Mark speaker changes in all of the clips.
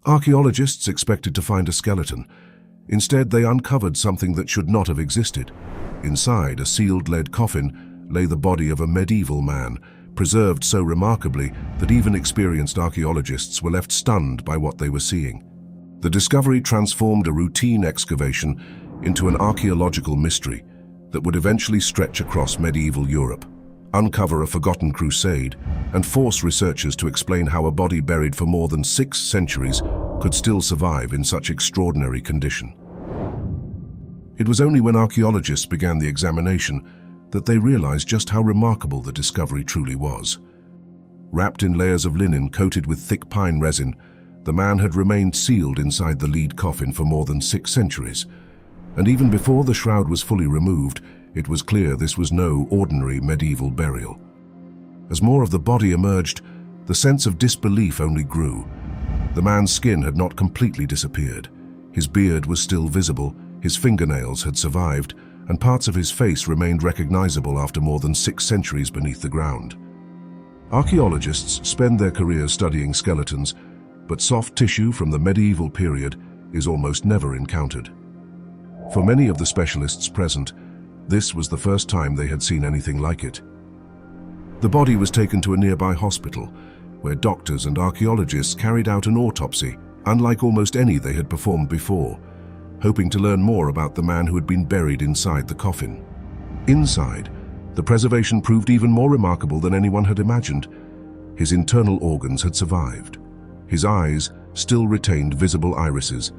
Speaker 1: Archaeologists expected to find a skeleton. Instead, they uncovered something that should not have existed. Inside a sealed lead coffin lay the body of a medieval man, preserved so remarkably that even experienced archaeologists were left stunned by what they were seeing. The discovery transformed a routine excavation into an archaeological mystery that would eventually stretch across medieval Europe, uncover a forgotten crusade, and force researchers to explain how a body buried for more than 6 centuries could still survive in such extraordinary condition. It was only when archaeologists began the examination that they realized just how remarkable the discovery truly was. Wrapped in layers of linen coated with thick pine resin, the man had remained sealed inside the lead coffin for more than 6 centuries. And even before the shroud was fully removed, it was clear this was no ordinary medieval burial. As more of the body emerged, the sense of disbelief only grew. The man's skin had not completely disappeared. His beard was still visible, his fingernails had survived, and parts of his face remained recognizable after more than 6 centuries beneath the ground. Archaeologists spend their careers studying skeletons, but soft tissue from the medieval period is almost never encountered. For many of the specialists present, this was the first time they had seen anything like it. The body was taken to a nearby hospital, where doctors and archaeologists carried out an autopsy, unlike almost any they had performed before, hoping to learn more about the man who had been buried inside the coffin. Inside, the preservation proved even more remarkable than anyone had imagined. His internal organs had survived. His eyes still retained visible irises.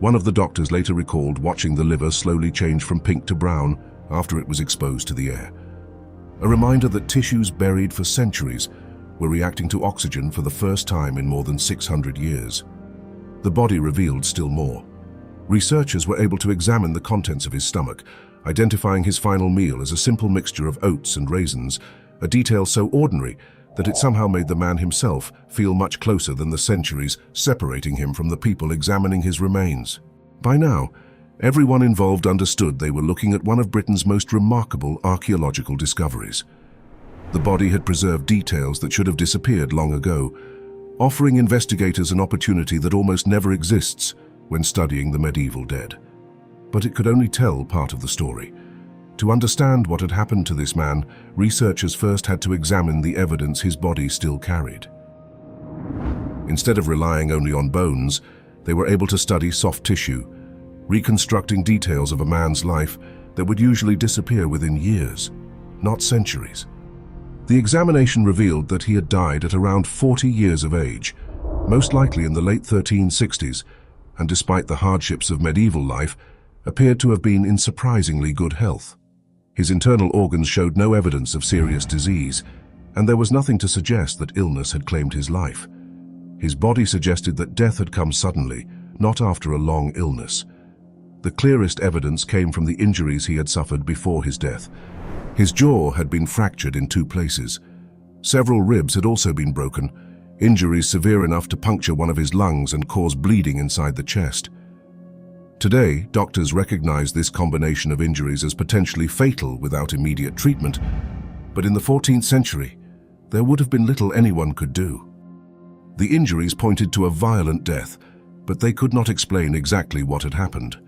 Speaker 1: One of the doctors later recalled watching the liver slowly change from pink to brown after it was exposed to the air. A reminder that tissues buried for centuries were reacting to oxygen for the first time in more than 600 years. The body revealed still more. Researchers were able to examine the contents of his stomach, identifying his final meal as a simple mixture of oats and raisins, a detail so ordinary that it somehow made the man himself feel much closer than the centuries separating him from the people examining his remains. By now, everyone involved understood they were looking at one of Britain's most remarkable archaeological discoveries. The body had preserved details that should have disappeared long ago, offering investigators an opportunity that almost never exists when studying the medieval dead. But it could only tell part of the story. To understand what had happened to this man, researchers first had to examine the evidence his body still carried. Instead of relying only on bones, they were able to study soft tissue, reconstructing details of a man's life that would usually disappear within years, not centuries. The examination revealed that he had died at around 40 years of age, most likely in the late 1360s, and despite the hardships of medieval life, appeared to have been in surprisingly good health. His internal organs showed no evidence of serious disease, and there was nothing to suggest that illness had claimed his life. His body suggested that death had come suddenly, not after a long illness. The clearest evidence came from the injuries he had suffered before his death. His jaw had been fractured in 2 places. Several ribs had also been broken, injuries severe enough to puncture one of his lungs and cause bleeding inside the chest. Today, doctors recognize this combination of injuries as potentially fatal without immediate treatment, but in the 14th century, there would have been little anyone could do. The injuries pointed to a violent death, but they could not explain exactly what had happened.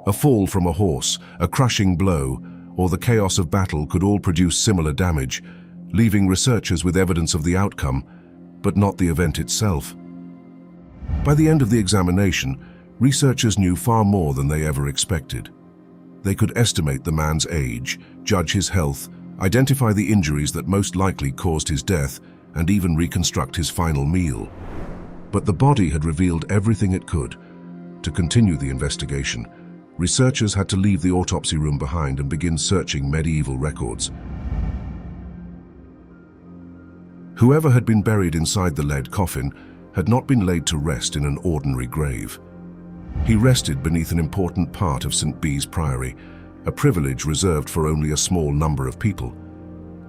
Speaker 1: A fall from a horse, a crushing blow, or the chaos of battle could all produce similar damage, leaving researchers with evidence of the outcome, but not the event itself. By the end of the examination, researchers knew far more than they ever expected. They could estimate the man's age, judge his health, identify the injuries that most likely caused his death, and even reconstruct his final meal. But the body had revealed everything it could. To continue the investigation, researchers had to leave the autopsy room behind and begin searching medieval records. Whoever had been buried inside the lead coffin had not been laid to rest in an ordinary grave. He rested beneath an important part of St. Bees Priory, a privilege reserved for only a small number of people.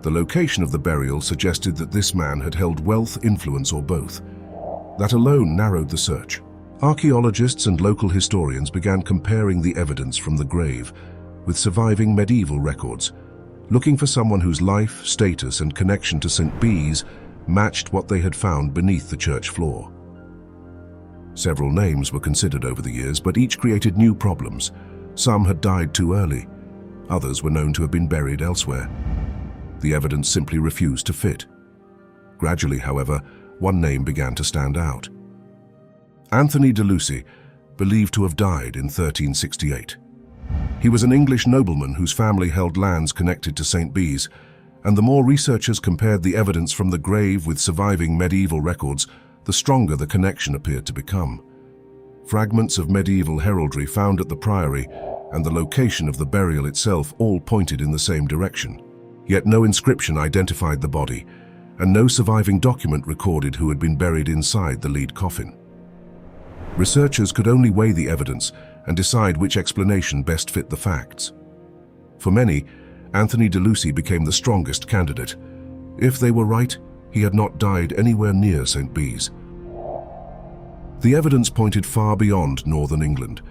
Speaker 1: The location of the burial suggested that this man had held wealth, influence, or both. That alone narrowed the search. Archaeologists and local historians began comparing the evidence from the grave with surviving medieval records, looking for someone whose life, status, and connection to St. Bees matched what they had found beneath the church floor. Several names were considered over the years, but each created new problems. Some had died too early. Others were known to have been buried elsewhere. The evidence simply refused to fit. Gradually, however, one name began to stand out. Anthony de Lucy, believed to have died in 1368. He was an English nobleman whose family held lands connected to St. Bees, and the more researchers compared the evidence from the grave with surviving medieval records, the stronger the connection appeared to become. Fragments of medieval heraldry found at the Priory and the location of the burial itself all pointed in the same direction. Yet no inscription identified the body, and no surviving document recorded who had been buried inside the lead coffin. Researchers could only weigh the evidence and decide which explanation best fit the facts. For many, Anthony de Lucy became the strongest candidate. If they were right, he had not died anywhere near St. Bees. The evidence pointed far beyond northern England,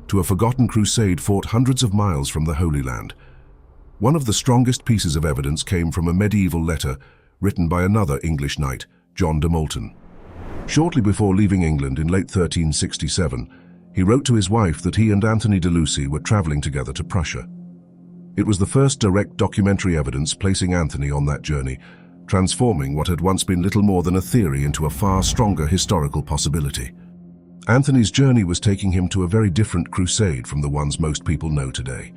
Speaker 1: to a forgotten crusade fought hundreds of miles from the Holy Land. One of the strongest pieces of evidence came from a medieval letter written by another English knight, John de Moulton. Shortly before leaving England in late 1367, he wrote to his wife that he and Anthony de Lucy were traveling together to Prussia. It was the first direct documentary evidence placing Anthony on that journey, transforming what had once been little more than a theory into a far stronger historical possibility. Anthony's journey was taking him to a very different crusade from the ones most people know today.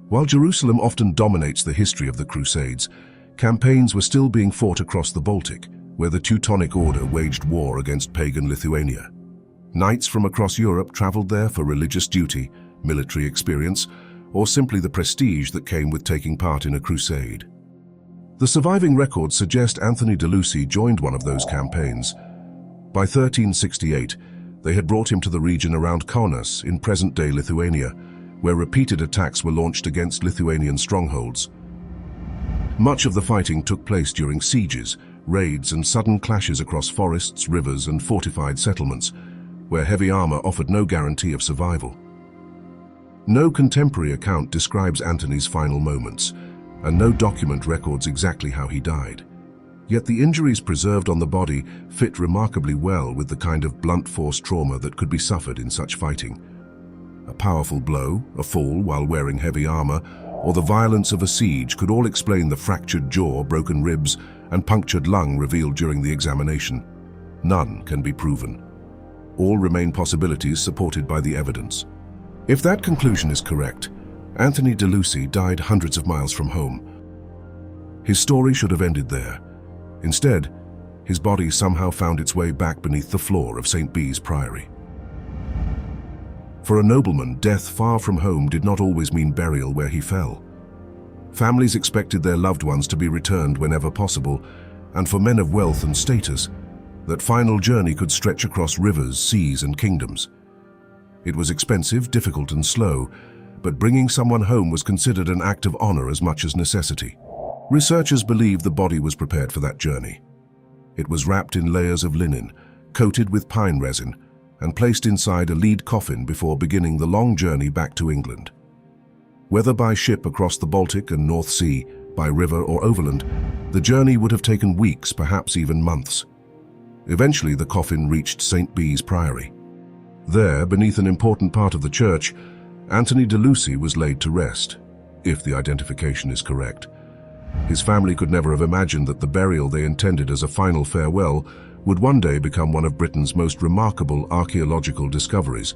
Speaker 1: While Jerusalem often dominates the history of the Crusades, campaigns were still being fought across the Baltic, where the Teutonic Order waged war against pagan Lithuania. Knights from across Europe traveled there for religious duty, military experience, or simply the prestige that came with taking part in a crusade. The surviving records suggest Anthony de Lucy joined one of those campaigns. By 1368, they had brought him to the region around Kaunas in present-day Lithuania, where repeated attacks were launched against Lithuanian strongholds. Much of the fighting took place during sieges, raids, and sudden clashes across forests, rivers, and fortified settlements, where heavy armor offered no guarantee of survival. No contemporary account describes Anthony's final moments, and no document records exactly how he died. Yet the injuries preserved on the body fit remarkably well with the kind of blunt force trauma that could be suffered in such fighting. A powerful blow, a fall while wearing heavy armor, or the violence of a siege could all explain the fractured jaw, broken ribs, and punctured lung revealed during the examination. None can be proven. All remain possibilities supported by the evidence. If that conclusion is correct, Anthony de Lucy died hundreds of miles from home. His story should have ended there. Instead, his body somehow found its way back beneath the floor of St. Bees Priory. For a nobleman, death far from home did not always mean burial where he fell. Families expected their loved ones to be returned whenever possible, and for men of wealth and status, that final journey could stretch across rivers, seas, and kingdoms. It was expensive, difficult, and slow, but bringing someone home was considered an act of honor as much as necessity. Researchers believe the body was prepared for that journey. It was wrapped in layers of linen, coated with pine resin, and placed inside a lead coffin before beginning the long journey back to England. Whether by ship across the Baltic and North Sea, by river or overland, the journey would have taken weeks, perhaps even months. Eventually, the coffin reached St. Bees Priory. There, beneath an important part of the church, Anthony de Lucy was laid to rest, if the identification is correct. His family could never have imagined that the burial they intended as a final farewell would one day become one of Britain's most remarkable archaeological discoveries.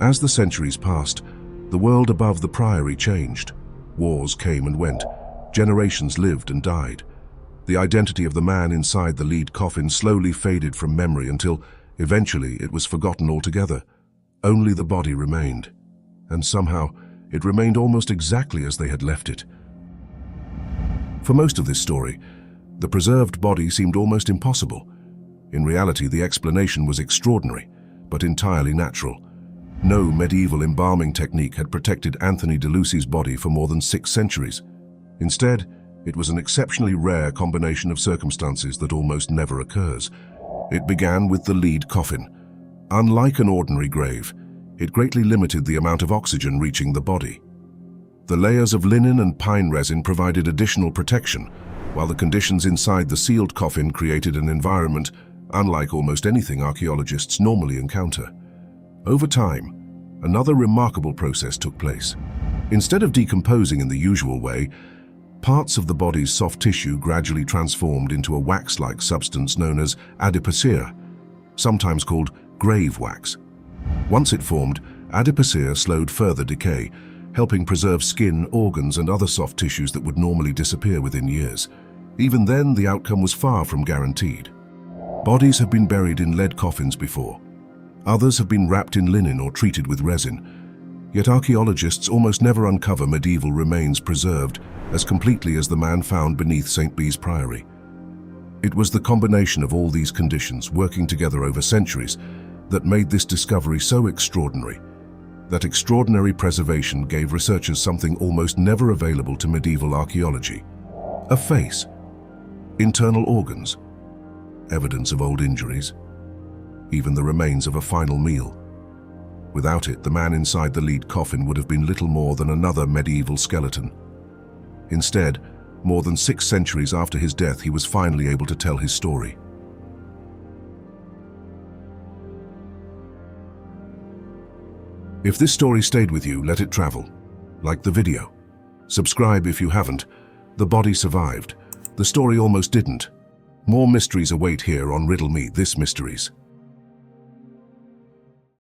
Speaker 1: As the centuries passed, the world above the Priory changed. Wars came and went. Generations lived and died. The identity of the man inside the lead coffin slowly faded from memory until, eventually, it was forgotten altogether. Only the body remained. And somehow, it remained almost exactly as they had left it. For most of this story, the preserved body seemed almost impossible. In reality, the explanation was extraordinary, but entirely natural. No medieval embalming technique had protected Anthony de Lucy's body for more than 6 centuries. Instead, it was an exceptionally rare combination of circumstances that almost never occurs. It began with the lead coffin. Unlike an ordinary grave, it greatly limited the amount of oxygen reaching the body. The layers of linen and pine resin provided additional protection, while the conditions inside the sealed coffin created an environment unlike almost anything archaeologists normally encounter. Over time, another remarkable process took place. Instead of decomposing in the usual way, parts of the body's soft tissue gradually transformed into a wax-like substance known as adipocere, sometimes called grave wax. Once it formed, adipocere slowed further decay, helping preserve skin, organs, and other soft tissues that would normally disappear within years. Even then, the outcome was far from guaranteed. Bodies have been buried in lead coffins before. Others have been wrapped in linen or treated with resin. Yet archaeologists almost never uncover medieval remains preserved as completely as the man found beneath St. Bees Priory. It was the combination of all these conditions working together over centuries that made this discovery so extraordinary. That extraordinary preservation gave researchers something almost never available to medieval archaeology: a face, internal organs, evidence of old injuries, even the remains of a final meal. Without it, the man inside the lead coffin would have been little more than another medieval skeleton. Instead, more than 6 centuries after his death, he was finally able to tell his story. If this story stayed with you, let it travel. Like the video. Subscribe if you haven't. The body survived. The story almost didn't. More mysteries await here on Riddle Me This Mysteries.